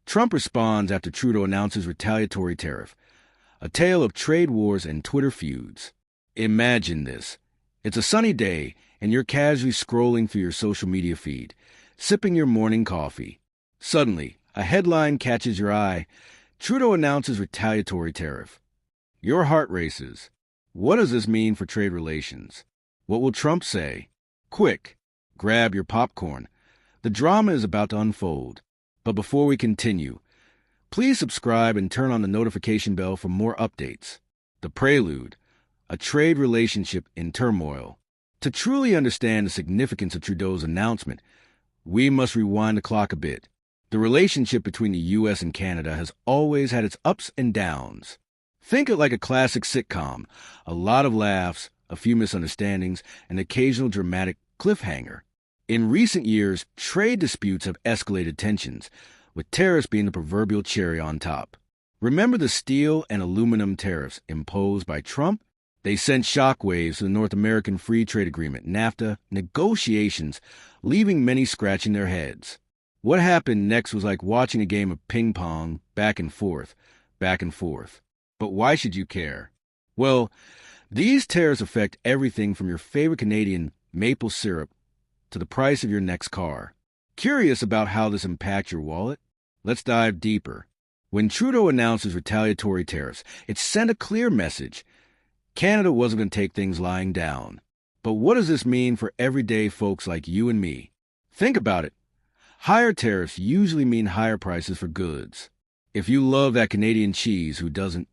Trump responds after Trudeau announces retaliatory tariff. A tale of trade wars and Twitter feuds. Imagine this. It's a sunny day, and you're casually scrolling through your social media feed, sipping your morning coffee. Suddenly, a headline catches your eye. Trudeau announces retaliatory tariff. Your heart races. What does this mean for trade relations? What will Trump say? Quick, grab your popcorn. The drama is about to unfold. But before we continue, please subscribe and turn on the notification bell for more updates. The Prelude, a trade relationship in turmoil. To truly understand the significance of Trudeau's announcement, we must rewind the clock a bit. The relationship between the U.S. and Canada has always had its ups and downs. Think it like a classic sitcom, a lot of laughs, a few misunderstandings, an occasional dramatic cliffhanger. In recent years, trade disputes have escalated tensions, with tariffs being the proverbial cherry on top. Remember the steel and aluminum tariffs imposed by Trump? They sent shockwaves to the North American Free Trade Agreement, NAFTA, negotiations, leaving many scratching their heads. What happened next was like watching a game of ping pong, back and forth, back and forth. But why should you care? Well, these tariffs affect everything from your favorite Canadian maple syrup to the price of your next car. Curious about how this impacts your wallet? Let's dive deeper. When Trudeau announces retaliatory tariffs, it sent a clear message. Canada wasn't going to take things lying down. But what does this mean for everyday folks like you and me? Think about it. Higher tariffs usually mean higher prices for goods. If you love that Canadian cheese, who doesn't?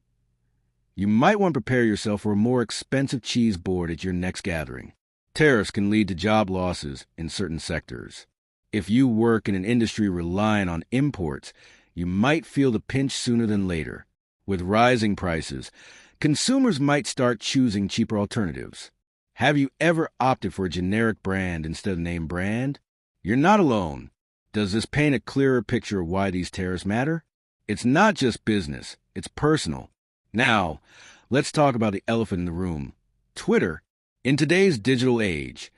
You might want to prepare yourself for a more expensive cheese board at your next gathering. Tariffs can lead to job losses in certain sectors. If you work in an industry relying on imports, you might feel the pinch sooner than later. With rising prices, consumers might start choosing cheaper alternatives. Have you ever opted for a generic brand instead of name brand? You're not alone. Does this paint a clearer picture of why these tariffs matter? It's not just business, it's personal. Now, let's talk about the elephant in the room. Twitter. In today's digital age,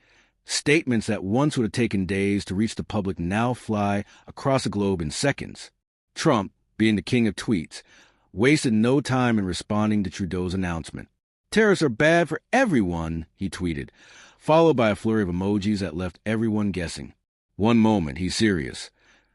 statements that once would have taken days to reach the public now fly across the globe in seconds. Trump, being the king of tweets, wasted no time in responding to Trudeau's announcement. Tariffs are bad for everyone, he tweeted, followed by a flurry of emojis that left everyone guessing. One moment, he's serious.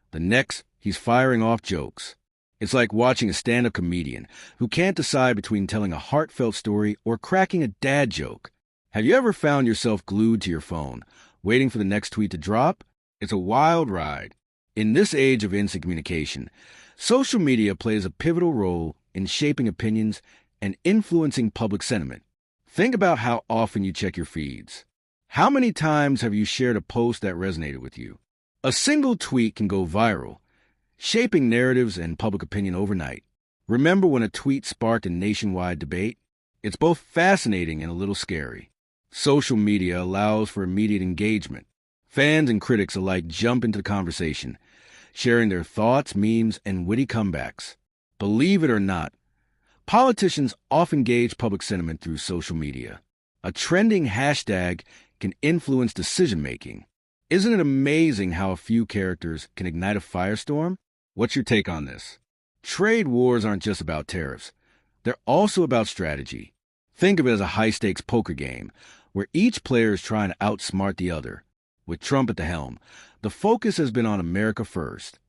The next, he's firing off jokes. It's like watching a stand-up comedian who can't decide between telling a heartfelt story or cracking a dad joke. Have you ever found yourself glued to your phone, waiting for the next tweet to drop? It's a wild ride. In this age of instant communication, social media plays a pivotal role in shaping opinions and influencing public sentiment. Think about how often you check your feeds. How many times have you shared a post that resonated with you? A single tweet can go viral, shaping narratives and public opinion overnight. Remember when a tweet sparked a nationwide debate? It's both fascinating and a little scary. Social media allows for immediate engagement. Fans and critics alike jump into the conversation, sharing their thoughts, memes, and witty comebacks. Believe it or not, politicians often gauge public sentiment through social media. A trending hashtag can influence decision-making. Isn't it amazing how a few characters can ignite a firestorm? What's your take on this? Trade wars aren't just about tariffs. They're also about strategy. Think of it as a high-stakes poker game, where each player is trying to outsmart the other. With Trump at the helm, the focus has been on America first.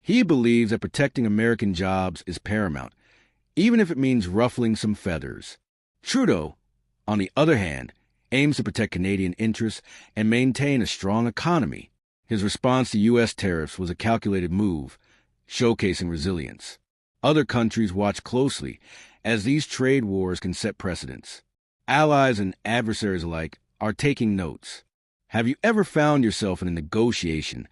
He believes that protecting American jobs is paramount, even if it means ruffling some feathers. Trudeau, on the other hand, aims to protect Canadian interests and maintain a strong economy. His response to U.S. tariffs was a calculated move, showcasing resilience. Other countries watch closely, as these trade wars can set precedents. Allies and adversaries alike are taking notes. Have you ever found yourself in a negotiation,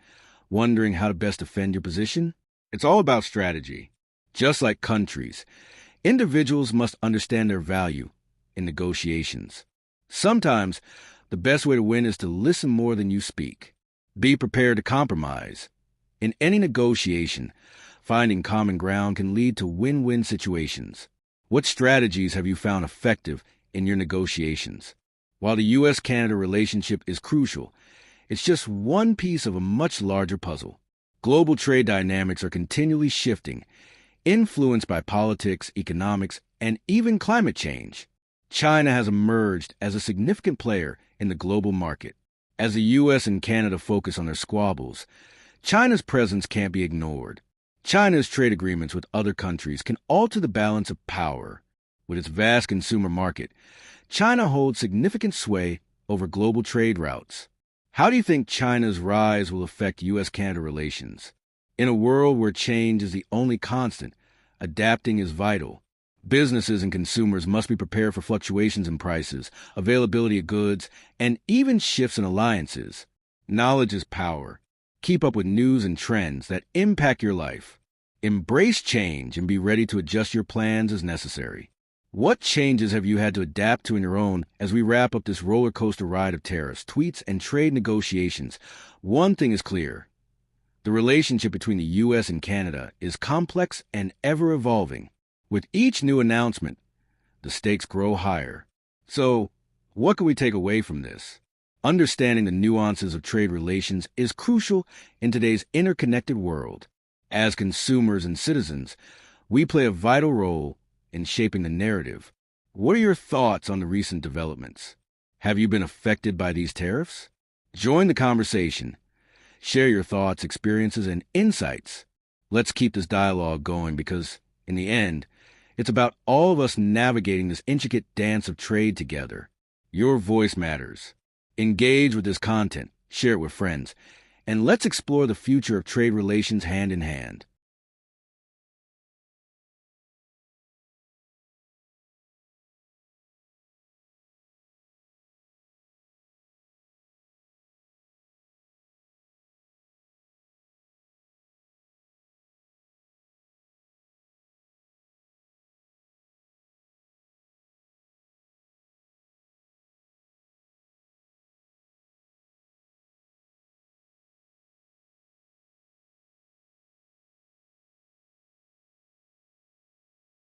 wondering how to best defend your position? It's all about strategy. Just like countries, individuals must understand their value in negotiations. Sometimes, the best way to win is to listen more than you speak. Be prepared to compromise. In any negotiation, finding common ground can lead to win-win situations. What strategies have you found effective in your negotiations? While the U.S.-Canada relationship is crucial, it's just one piece of a much larger puzzle. Global trade dynamics are continually shifting, influenced by politics, economics, and even climate change. China has emerged as a significant player in the global market. As the U.S. and Canada focus on their squabbles, China's presence can't be ignored. China's trade agreements with other countries can alter the balance of power. With its vast consumer market, China holds significant sway over global trade routes. How do you think China's rise will affect U.S.-Canada relations? In a world where change is the only constant, adapting is vital. Businesses and consumers must be prepared for fluctuations in prices, availability of goods, and even shifts in alliances. Knowledge is power. Keep up with news and trends that impact your life. Embrace change and be ready to adjust your plans as necessary. What changes have you had to adapt to on your own as we wrap up this roller coaster ride of tariffs, tweets, and trade negotiations? One thing is clear. The relationship between the U.S. and Canada is complex and ever-evolving. With each new announcement, the stakes grow higher. So, what can we take away from this? Understanding the nuances of trade relations is crucial in today's interconnected world. As consumers and citizens, we play a vital role in shaping the narrative. What are your thoughts on the recent developments? Have you been affected by these tariffs? Join the conversation. Share your thoughts, experiences, and insights. Let's keep this dialogue going because, in the end, it's about all of us navigating this intricate dance of trade together. Your voice matters. Engage with this content, share it with friends, and let's explore the future of trade relations hand in hand.